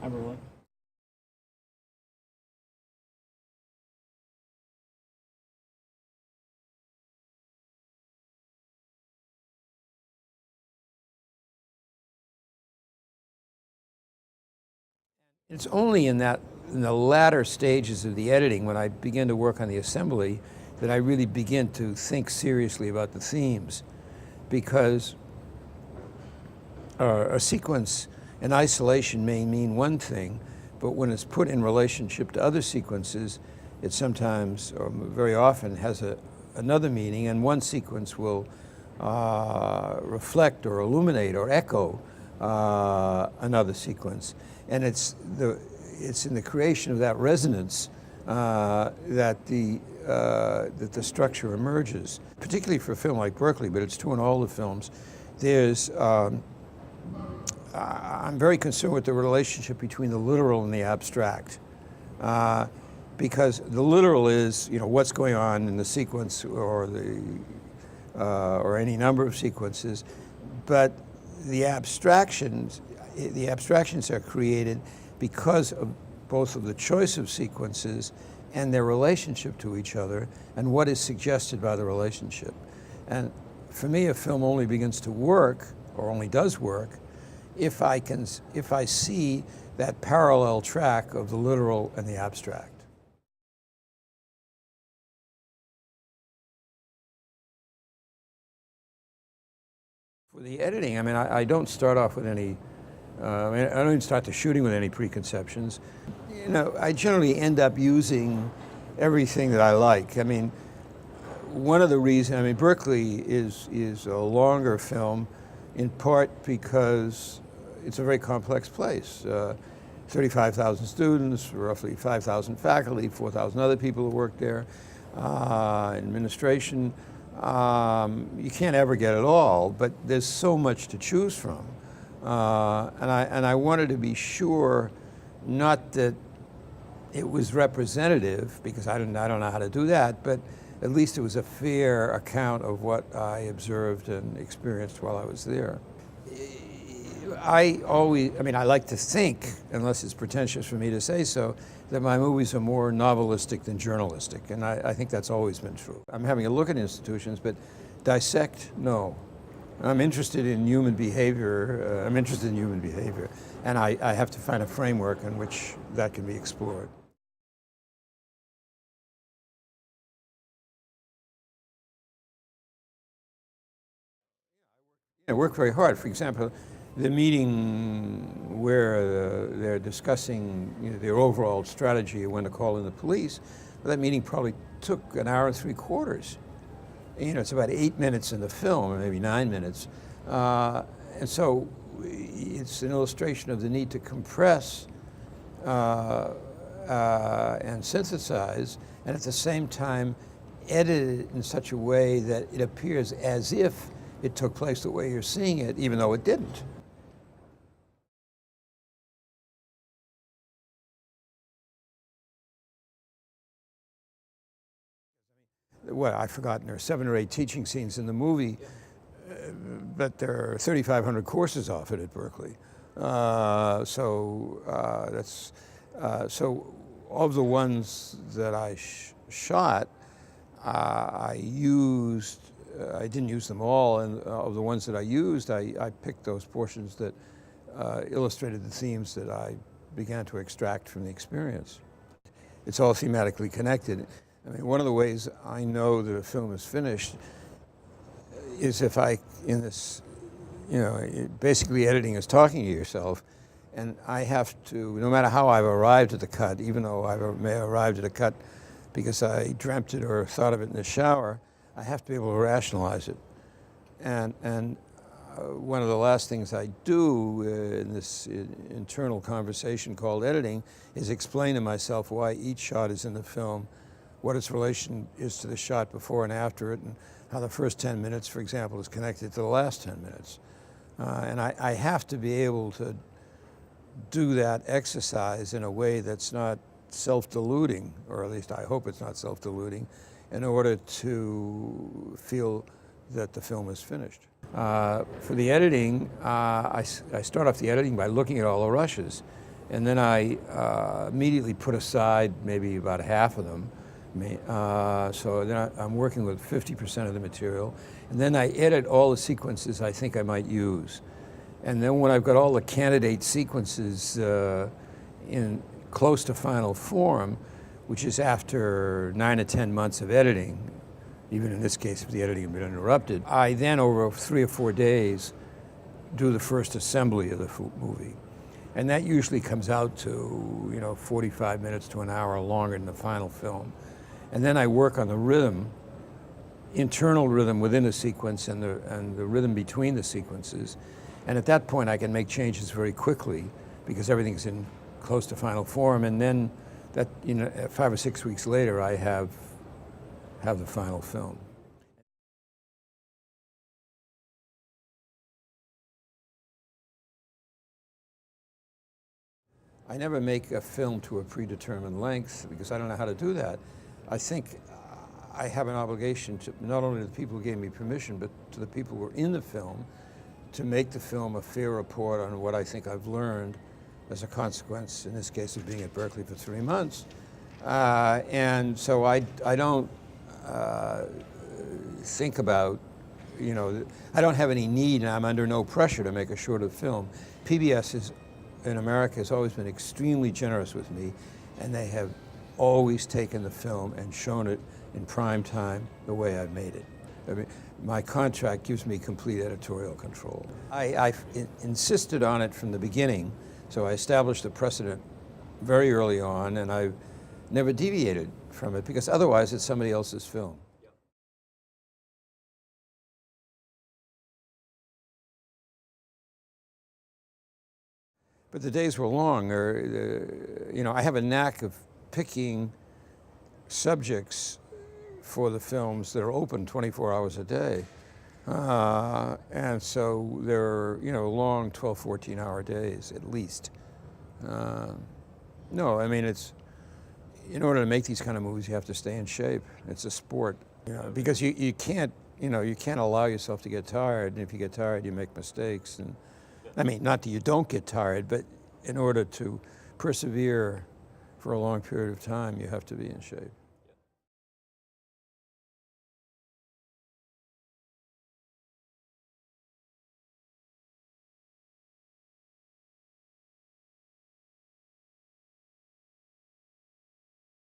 Hi, Berkeley. It's only in the latter stages of the editing, when I begin to work on the assembly, that I really begin to think seriously about the themes, because a sequence in isolation may mean one thing, but when it's put in relationship to other sequences, it sometimes, or very often, has another meaning, and one sequence will reflect or illuminate or echo another sequence. And it's in the creation of that resonance that the structure emerges. Particularly for a film like Berkeley, but it's true in all the films. I'm very concerned with the relationship between the literal and the abstract, because the literal is, what's going on in the sequence or any number of sequences, but the abstractions are created because of both of the choice of sequences and their relationship to each other and what is suggested by the relationship. And for me, a film only begins to work, or only does work, if I see that parallel track of the literal and the abstract. For the editing, I don't start off with any, I don't even start the shooting with any preconceptions. I generally end up using everything that I like. One of the reasons, Berkeley is a longer film, in part because it's a very complex place. 35,000 students, roughly 5,000 faculty, 4,000 other people who work there, administration. You can't ever get it all, but there's so much to choose from. And I wanted to be sure, not that it was representative, because I don't know how to do that, but at least it was a fair account of what I observed and experienced while I was there. I like to think, unless it's pretentious for me to say so, that my movies are more novelistic than journalistic, and I think that's always been true. I'm having a look at institutions, but dissect, no. I'm interested in human behavior. And I have to find a framework in which that can be explored. I work very hard. For example, the meeting where they're discussing their overall strategy of when to call in the police, that meeting probably took an hour and 3/4. It's about 8 minutes in the film, or maybe 9 minutes. And so it's an illustration of the need to compress and synthesize, and at the same time edit it in such a way that it appears as if it took place the way you're seeing it, even though it didn't. Well, I've forgotten, there are 7 or 8 teaching scenes in the movie, but there are 3,500 courses off it at Berkeley. So of the ones that I shot, I didn't use them all, and of the ones that I used, I picked those portions that illustrated the themes that I began to extract from the experience. It's all thematically connected. One of the ways I know that a film is finished is if basically editing is talking to yourself, and I have to, no matter how I've arrived at the cut, even though I may have arrived at a cut because I dreamt it or thought of it in the shower, I have to be able to rationalize it. And one of the last things I do in this internal conversation called editing is explain to myself why each shot is in the film, what its relation is to the shot before and after it, and how the first 10 minutes, for example, is connected to the last 10 minutes. And I have to be able to do that exercise in a way that's not self-deluding, or at least I hope it's not self-deluding, in order to feel that the film is finished. For the editing, I start off the editing by looking at all the rushes. And then I immediately put aside maybe about half of them. So then I'm working with 50% of the material. And then I edit all the sequences I think I might use. And then when I've got all the candidate sequences in close to final form, which is after 9 to 10 months of editing, even in this case if the editing had been interrupted, I then over 3 or 4 days do the first assembly of the movie. And that usually comes out to 45 minutes to an hour longer than the final film. And then I work on the rhythm, internal rhythm within a sequence and the rhythm between the sequences. And at that point I can make changes very quickly because everything's in close to final form. And then that 5 or 6 weeks later I have the final film. I never make a film to a predetermined length because I don't know how to do that. I think I have an obligation to not only to the people who gave me permission, but to the people who were in the film to make the film a fair report on what I think I've learned as a consequence, in this case, of being at Berkeley for 3 months. And so I don't think about, I don't have any need and I'm under no pressure to make a shorter film. PBS in America has always been extremely generous with me, and they have always taken the film and shown it in prime time the way I've made it. I mean, my contract gives me complete editorial control. I insisted on it from the beginning, so I established a precedent very early on, and I've never deviated from it because otherwise it's somebody else's film. But the days were long. I have a knack of picking subjects for the films that are open 24 hours a day. And so they're, long 12, 14-hour days at least. No, I mean, in order to make these kind of movies, you have to stay in shape. It's a sport, because you can't allow yourself to get tired. And if you get tired, you make mistakes. And I mean, not that you don't get tired, but in order to persevere for a long period of time, you have to be in shape.